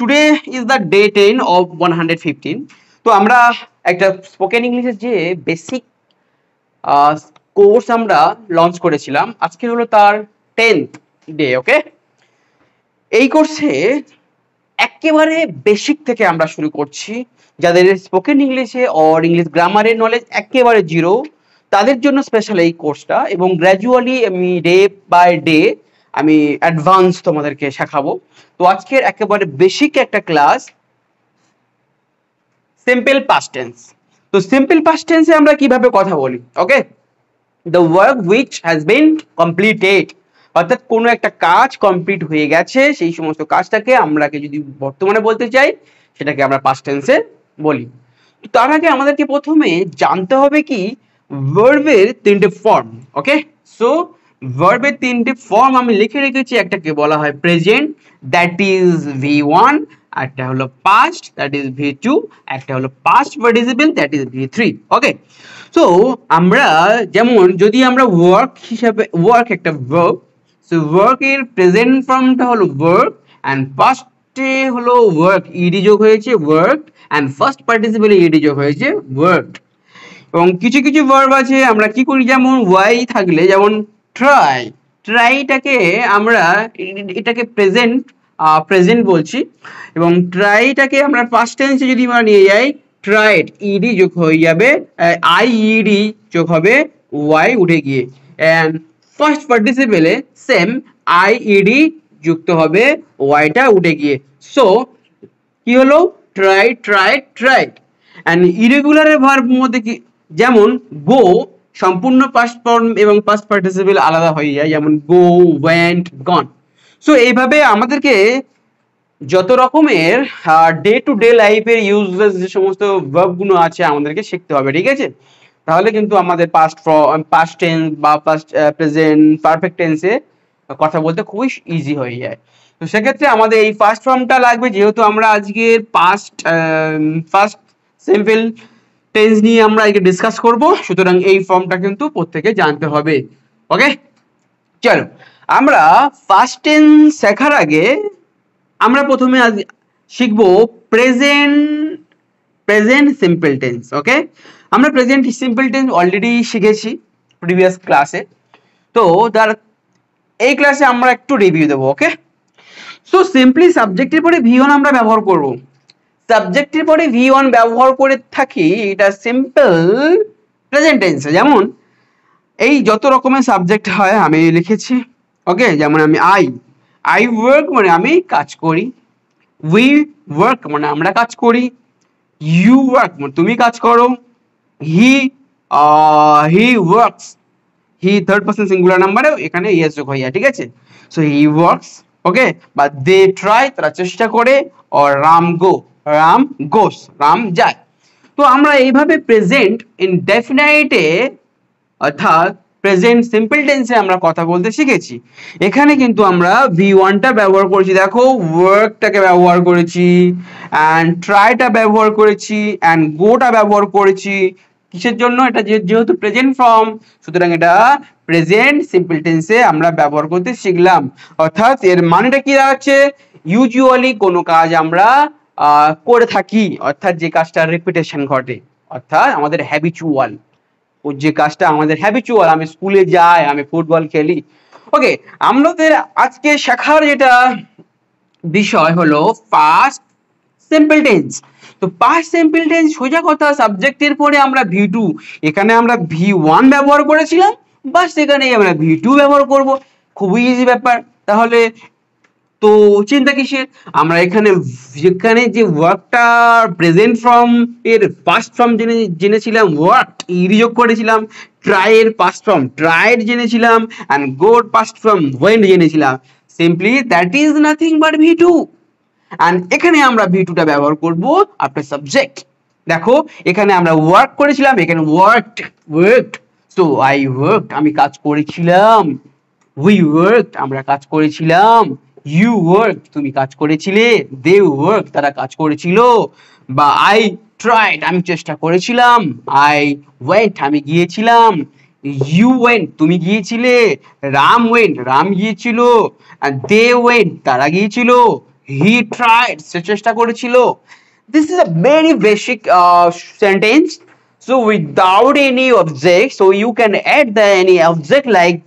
Today is the day 10 of 115। তো আমরা একটা স্পোকেন ইংলিশের যে বেসিক কোর্স আমরা লঞ্চ করেছিলাম, আজকে হলো তার 10th ডে। ওকে, এই কোর্সে একেবারে বেসিক থেকে আমরা শুরু করছি। যাদের স্পোকেন ইংলিশে অর ইংলিশ গ্রামারের নলেজ একেবারে জিরো, তাদের জন্য স্পেশাল এই কোর্সটা, এবং গ্র্যাজুয়ালি আমি ডে বাই ডে আমি অ্যাডভান্স তোমাদেরকে শেখাবো। তো আজকের একেবারে বেসিক একটা ক্লাস, সিম্পল পাস্ট টেন্স। তো সিম্পল পাস্ট টেন্সে আমরা কিভাবে কথা বলি? Okay, the work which has been completed, অর্থাৎ কোনো একটা কাজ কমপ্লিট হয়ে গেছে, সেই সমস্ত কাজটাকে আমরাকে যদি বর্তমানে বলতে চাই সেটাকে আমরা পাস্ট টেন্সে বলি। তো তার আগে আমাদেরকে প্রথমে জানতে হবে কি ভার্বের তিনটে ফর্ম। ওকে, সো ভার্বের তিনটে ফর্ম আমি লিখে রেখেছি। একটাকে বলা হয় প্রেজেন্ট, দ্যাট ইজ V1, একটা হলো পাস্ট, দ্যাট ইজ V2, একটা হলো past participle, that is V3। Okay, so আমরা যেমন যদি আমরা ওয়ার্ক হিসাবে, ওয়ার্ক একটা ভার্ব, সো ওয়ার্ক এর প্রেজেন্ট ফর্মটা হলো ওয়ার্ক, এন্ড পাস্টে হলো ওয়ার্ক, ইডি যোগ হয়েছে ওয়ার্ক, এন্ড ফার্স্ট পার্টিসিপলে ইডি যোগ হয়েছে ওয়ার্ক। এবং কিছু কিছু ভার্ব আছে আমরা কি করি, যেমন ওয়াই থাকলে, যেমন ট্রাই, ট্রাইটাকে আমরা এটাকে প্রেজেন্ট বলছি, এবং ট্রাইটাকে আমরা পাস্ট টেন্সে যদি আমরা নিয়ে যাই, ট্রাইড, ইডি যোগ হয়ে যাবে, আইইডি যোগ হবে ওয়াই উঠে গিয়ে, এন্ড ফার্স্ট পার্টিসিপলে সেম আইইডি যুক্ত হবে ওয়াইটা উঠে গিয়ে। সো কি হলো, ট্রাইড ট্রাইড ট্রাইড। এন্ড ইরেগুলারের ভার্ব মধ্যে কি, যেমন গো সম্পূর্ণ পাস্ট ফর্ম এবং পাস্ট পার্টিসিপল আলাদা হয়ে যায়, যেমন গো, ওয়েন্ট, গন। সো এইভাবে আমাদেরকে যত রকমের ডে টু ডে লাইফের ইউজলেস যে সমস্ত ভার্ব গুলো আছে আমাদেরকে শিখতে হবে, ঠিক আছে? তাহলে কিন্তু আমাদের পাস্ট টেন্স বা পাস্ট প্রেজেন্ট পারফেক্ট টেন্সে কথা বলতে খুবই ইজি হয়ে যায়। তো সেক্ষেত্রে আমাদের এই ফার্স্ট ফর্মটা লাগবে, যেহেতু আমরা আজকের ফার্স্ট সিম্পল টেন্স নিয়ে আমরা আজকে ডিসকাস করব, সুতরাং এই ফর্মটা কিন্তু প্রত্যেকে জানতে হবে। ওকে, চলো আমরা ফার্স্ট টেন্স শেখার আগে আমরা প্রথমে আজ শিখবো প্রেজেন্ট সিম্পল টেন্স। ওকে, আমরা প্রেজেন্ট সিম্পল টেন্স অলরেডি শিখেছি প্রিভিয়াস ক্লাসে, তো এই ক্লাসে আমরা একটু রিভিউ দেবো। ওকে, সো সিম্পলি সাবজেক্টের পরে V1 আমরা ব্যবহার করব, সাবজেক্টের পরে V1 ব্যবহার করে থাকি এটা সিম্পল প্রেজেন্ট টেন্সে। যেমন এই যত রকমের সাবজেক্ট হয় আমি লিখেছি। ওকে, যেমন আমি আই ওয়ার্ক মানে আমি কাজ করি, উই ওয়ার্ক মানে আমরা কাজ করি, ইউ ওয়ার্ক মানে তুমি কাজ করো, he works, he third person singular নাম্বারে এখানে ইয়েস যোগ হয়ে যায়, ঠিক আছে? So he works. ওকে, বা দে ট্রাই, তারা চেষ্টা করে, আর রাম গোস, রাম যায়। তো আমরা এইভাবে প্রেজেন্ট ইনডেফিনাইটে অর্থাৎ প্রেজেন্ট সিম্পল টেন্সে আমরা কথা বলতে শিখেছি। এখানে কিন্তু আমরা V1টা ব্যবহার করেছি, দেখো ওয়ার্কটাকে ব্যবহার করেছি, অ্যান্ড ট্রাইটা ব্যবহার করেছি, অ্যান্ড গোটা ব্যবহার করেছি। কিসের জন্য? এটা যেহেতু প্রেজেন্ট ফর্ম, সুতরাং এটা প্রেজেন্ট সিম্পল টেন্সে আমরা ব্যবহার করতে শিখলাম। অর্থাৎ এর মানেটা কি দাঁড়াচ্ছে, ইউজুয়ালি কোনো কাজ আমরা করে থাকি, অর্থাৎ যে কাজটা রিপিটেশন ঘটে, অর্থাৎ আমাদের হ্যাবিচুয়াল, যে কাজটা আমাদের হ্যাবিচুয়াল, আমি স্কুলে যাই, আমি ফুটবল খেলি। ওকে, আমাদের আজকে শেখার যেটা বিষয় হলো পাস্ট সিম্পল টেন্স। তো পাস্ট সিম্পল টেন্স সোজা কথা, সাবজেক্টের পরে আমরা V2, এখানে আমরা V1 ব্যবহার করেছিলাম, বাস এখানে আমরা V2 ব্যবহার করব, খুবই ইজি ব্যাপার। তাহলে তো চিন্তা কিসের, আমরা যেখানে যে ওয়ার্কটা প্রেজেন্ট ফর্ম এর পাস্ট ফর্ম জেনেছিলাম ওয়ার্ক, ইডি যোগ করেছিলাম, ট্রাই এর পাস্ট ফর্ম ট্রাইড জেনেছিলাম, এন্ড গোর পাস্ট ফর্ম ওয়েন্ট জেনেছিলাম। Simply that is nothing but V2, and এখানে আমরা V2টা ব্যবহার করব আফটার সাবজেক্ট। দেখো এখানে আমরা ওয়ার্ক করেছিলাম, এখানে ওয়ার্কড, সো আই ওয়ার্কড আমি কাজ করেছিলাম, উই ওয়ার্কড আমরা কাজ করেছিলাম, ইউ ওয়ার্ক তুমি কাজ করেছিলে, দে ওয়ার্ক তারা কাজ করেছিল, বা আই ট্রাইড আমি চেষ্টা করেছিলাম, আই ওয়েন্ট আমি গিয়েছিলাম, ইউ ওয়েন্ট তুমি গিয়েছিলে, রাম ওয়েন্ট রাম গিয়েছিল, দে ওয়েন্ট তারা গিয়েছিল, হি ট্রাইড, সে চেষ্টা করেছিল। This is a very basic sentence. So without any object, so you can add the any object like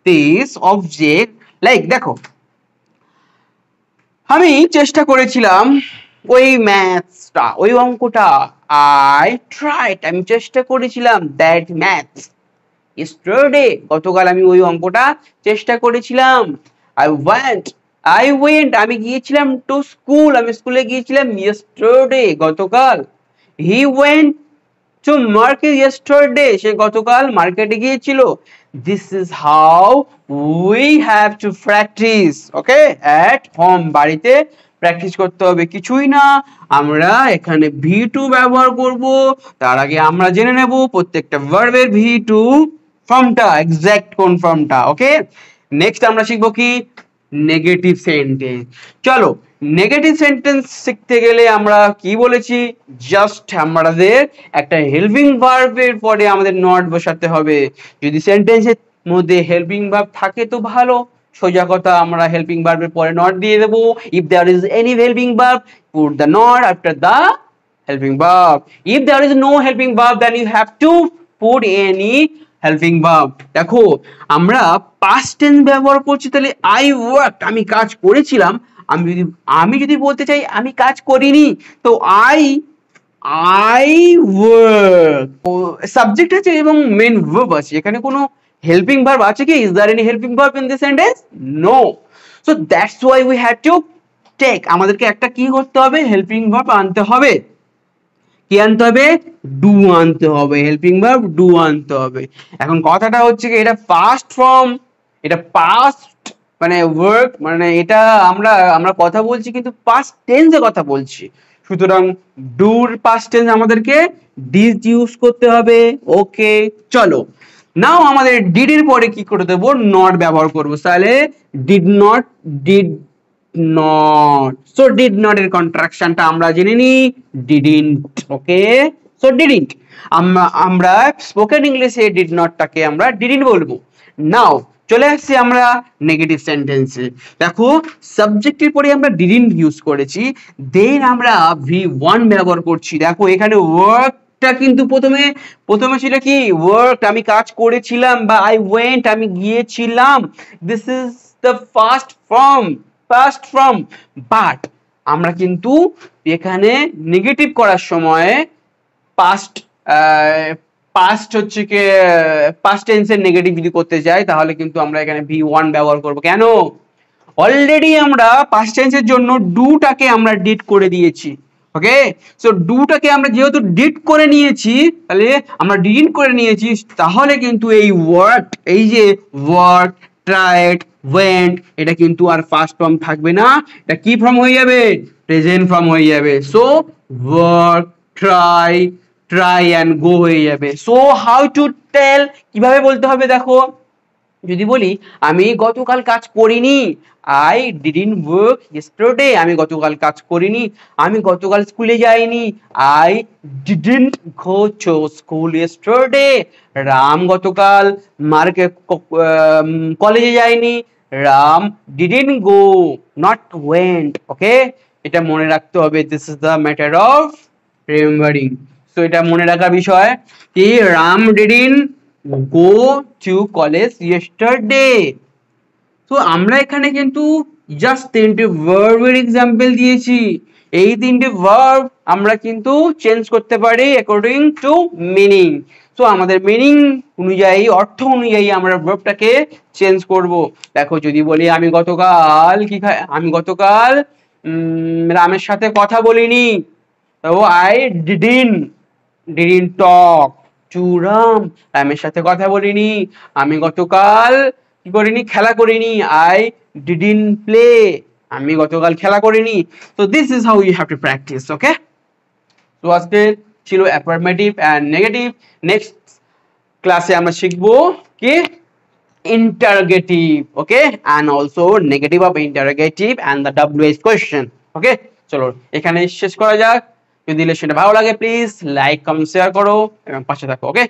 this object, like দেখো আমি চেষ্টা করেছিলাম ওই ম্যাথসটা, ওই অঙ্কটা। আই ট্রাইড, আমি চেষ্টা করেছিলাম দ্যাট ম্যাথস ইয়েস্টারডে, গতকাল আমি ওই অঙ্কটা চেষ্টা করেছিলাম। আই ওয়েন্ট, আমি গিয়েছিলাম টু স্কুল, আমি স্কুলে গিয়েছিলাম ইয়েস্টারডে, গতকাল। He went to market yesterday, সে গতকাল মার্কেটে গিয়েছিল। This is how we have to practice, okay, at home, বাড়িতে প্র্যাকটিস করতে হবে, কিছুই না। আমরা এখানে ভি টু ব্যবহার করব। তার আগে আমরা জেনে নেব প্রত্যেকটা ভার্বের ভি টু ফর্মটা, এক্সাক্ট কোন ফর্মটা, ওকে। নেক্সট আমরা শিখবো কি, নেগেটিভ সেন্টেন্স। চলো, নেগেটিভ সেন্টেন্স শিখতে গেলে আমরা কি বলেছি, জাস্ট আমাদের একটা হেল্পিং ভার্বের পরে আমাদের নট বসাতে হবে। যদি সেন্টেন্সের মধ্যে হেল্পিং ভার্ব থাকে তো ভালো, সোজা কথা, আমরা হেল্পিং ভার্বের পরে নট দিয়ে দেবো। If there is any helping verb, put the not after the helping verb. If there is no helping verb, then you have to put any helping verb. দেখো আমরা past tense ব্যবহার করছি, তাহলে I worked, আমি কাজ করেছিলাম। আমি যদি বলতে চাই আমি কাজ করিনি, তো I work, সাবজেক্ট আছে এবং মেন ভার্ব আছে, এখানে কোনো হেল্পিং ভার্ব আছে কি? Is there any helping verb in this sentence? No. So that's why we have to take, আমাদেরকে একটা কি করতে হবে, হেল্পিং ভার্ব আনতে হবে। কি আনতে হবে? ডু আনতে হবে, হেল্পিং ভার্ব ডু আনতে হবে। এখন কথাটা হচ্ছে কি, এটা পাস্ট ফর্ম, এটা পাস্ট মানে ওয়ার্ক, মানে এটা আমরা কথা বলছি কিন্তু পাস্ট টেন্সে কথা বলছি, সুতরাং ডুর পাস্ট টেন্স আমাদেরকে ডিড ইউজ করতে হবে, ওকে। চলো, নাও আমাদের ডিড এর পরে কি করে দেবো, নট ব্যবহার করবো, তাহলে did not, so did not এর কন্ট্রাকশনটা আমরা জেনে নি, ডিডন্ট, ওকে। সো ডিডন্ট, আমরা স্পোকেন ইংলিশে ডিড নটটাকে আমরা ডিডন্ট বলবো। নাও চলে আসছি আমরা নেগেটিভ সেন্টেন্সে। দেখো সাবজেক্টের পরে আমরা ডিডন্ট ইউজ করেছি, দেন আমরা V1 ব্যবহার করছি। দেখো এখানে ওয়ার্কটা কিন্তু প্রথমে ছিল কি, ওয়ার্ক, আমি কাজ করেছিলাম, বা আই ওয়েন্ট, আমি গিয়েছিলাম। This is the first form, but আমরা কিন্তু এখানে নেগেটিভ করার সময় পাস্ট হচ্ছে কি, পাস্ট টেন্সের নেগেটিভ যদি করতে যাই, তাহলে কিন্তু আমরা এখানে V1 ব্যবহার করব। কেন? অলরেডি আমরা পাস্ট টেন্সের জন্য ডুটাকে আমরা ডিড করে দিয়েছি, ওকে। সো ডুটাকে আমরা যেহেতু ডিড করে নিয়েছি, তাহলে আমরা ডিড করে নিয়েছি, তাহলে কিন্তু এই ওয়ার্ক, এই যে ওয়ার্ক, ট্রাইড, ওয়েন্ট, এটা কিন্তু আর ফার্স্ট ফর্ম থাকবে না, এটা কি ফর্ম হয়ে যাবে, প্রেজেন্ট ফর্ম হয়ে যাবে। So work, try and go হয়ে যাবে। সো হাউ টু টেল, কিভাবে বলতে হবে, দেখো যদি বলি আমি গতকাল কাজ করিনি, আই ডিডন্ট ওয়ার্ক ইয়েস্টারডে, আমি গতকাল কাজ করিনি, আমি গতকাল স্কুলে যাইনি, I didn't go to school yesterday. Ram গতকাল কলেজে যায়নি, Ram didn't go, not went, okay. এটা মনে রাখতে হবে, this is the matter of remembering. So এটা মনে রাখার বিষয় কি, Ram didn't go to college yesterday. তো আমরা এখানে কিন্তু জাস্ট তিনটে ভার্বের এক্সাম্পল দিয়েছি, এই তিনটে ভার্ব আমরা কিন্তু চেঞ্জ করতে পারি অ্যাকর্ডিং টু মিনিং। সো আমাদের মিনিং অনুযায়ী, অর্থ অনুযায়ী আমরা ভার্বটাকে চেঞ্জ করব। দেখো যদি বলি আমি গতকাল রামের সাথে কথা বলিনি, তো I didn't talk to Ram, রামের সাথে কথা বলিনি। আমি গতকাল কি করিনি, খেলা করিনি, আই ডিডন্ট প্লে, আমি গতকাল খেলা করিনি। তো this is how you have to practice, okay. তো আজকে ছিল অ্যাফার্মেটিভ অ্যান্ড নেগেটিভ। নেক্সট ক্লাসে আমরা শিখবো কি, interrogative, okay, and also negative of interrogative and the WH question, okay. চলো এখানে শেষ করা যাক। যদি লেসনটা ভালো লাগে প্লিজ লাইক, কমেন্ট, শেয়ার করো এবং পাশে থাকো, ওকে।